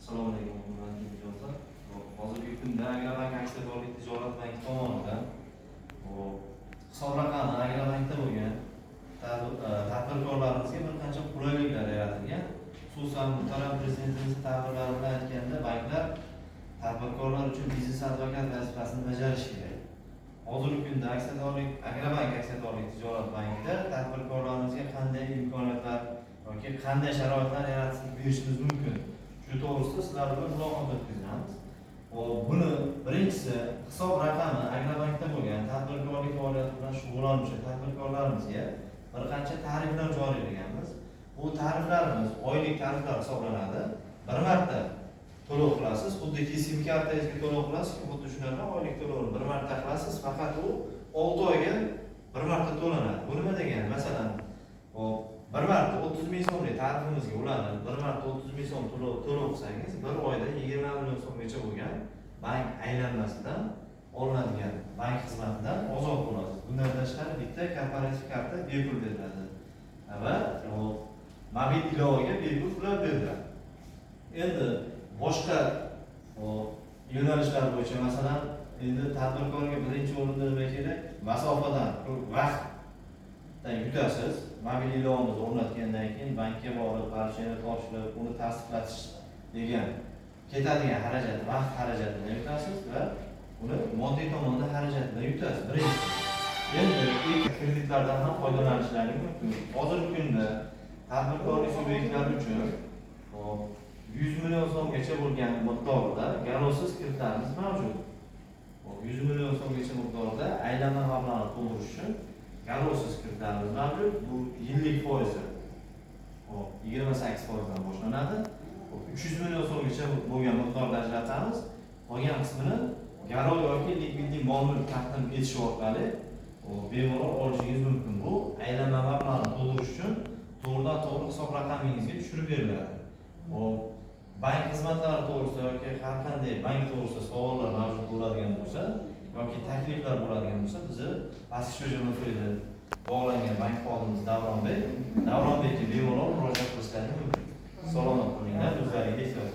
Assalomu alaykum, hurmatli mijozlar. Hozirgi kunda Agrobank aksiyadorlik tijorat banki tomonidan hisob raqami Agrobankda bo'lgan tadbirkorlarimizga bir qancha qulayliklar yaratilgan. Xususan, muhtaram prezidentimiz ta'kidlari bilan aytganda, banklar tadbirkorlar uchun biznes advokat vazifasini bajarishi kerak. Hozirgi kunda Agrobank aksiyadorlik tijorat bankida tadbirkorlarimizga qanday imkoniyatlar yoki qanday sharoitlar yaratib berishimiz mumkin? Shu to'g'risida sizlar bilan muloqot o'tkazamiz. Buni birinchisi, hisob raqami Agrobankda bo'lgan tadbirkorlik faoliyati bilan shug'ullanuvchi tadbirkorlarimizga bir qancha tariflar joriy qilganmiz. Bu tariflarimiz oylik tariflar hisoblanadi. Bir marta to'lov qilasiz, xuddiki sim kartangizga to'lov qilasiz, xuddi shunaqa oylik to'lovni bir marta qilasiz, faqat u 6 oyga bir marta to'lanadi. Bu nima degani? Masalan, bir marta 30 ming so'mlik tarifimizga ulanib, bir marta 30 ming so'm to'lov qilsangiz, bir oyda 20 million so'mgacha bo'lgan bank aylanmasidan olinadigan bank xizmatidan ozod bo'lasiz. Bundan tashqari bitta korporativ karta bepul beriladi va mobil ilovaga bepul pullar beriladi. Endi boshqa yo'nalishlar bo'yicha, masalan, endi tadbirkorga birinchi o'rinda nima kerak? Masofadan, vaqtdan yutasiz. Mobil ilovamizni o'rnatgandan keyin bankka borib, barchani topshirib, uni tasdiqlatish degan ketadigan xarajat, vaqt xarajatini yutasiz va uni moddiy tomondan xarajatini yutasiz. Birinchi. Endi kreditlardan ham foydalanishlari mumkin. Hozirgi kunda tadbirkorlik subyektlari uchun 100 million so'mgacha bo'lgan miqdorda garovsiz kreditlarimiz mavjud. 100 million so'mgacha miqdorda aylanma mablag'ni to'ldirish uchun garovsiz kreditlarimiz mavjud. Bu yillik foizi 28% dan boshlanadi. 300 million so'mgacha bo'lgan miqdorda ajratamiz. Qolgan qismini garov yoki likvidlik mol-mulk taqdim etish orqali bemalol olishingiz mumkin. Bu aylanma mablag'ni to'ldirish uchun to'g'ridan-to'g'ri hisob raqamingizga tushirib beriladi. Bank xizmatlari to'g'risida yoki har qanday bank to'g'risida savollar mavjud bo'ladigan bo'lsa yoki takliflar bo'ladigan bo'lsa, bizni pastki sho'jama foyda bog'langan bank xodimimiz Davronbekka bemalol murojaat qilishlaringiz mumkin. Salomat bo'linglar, o'zlaringiz ehtiyot.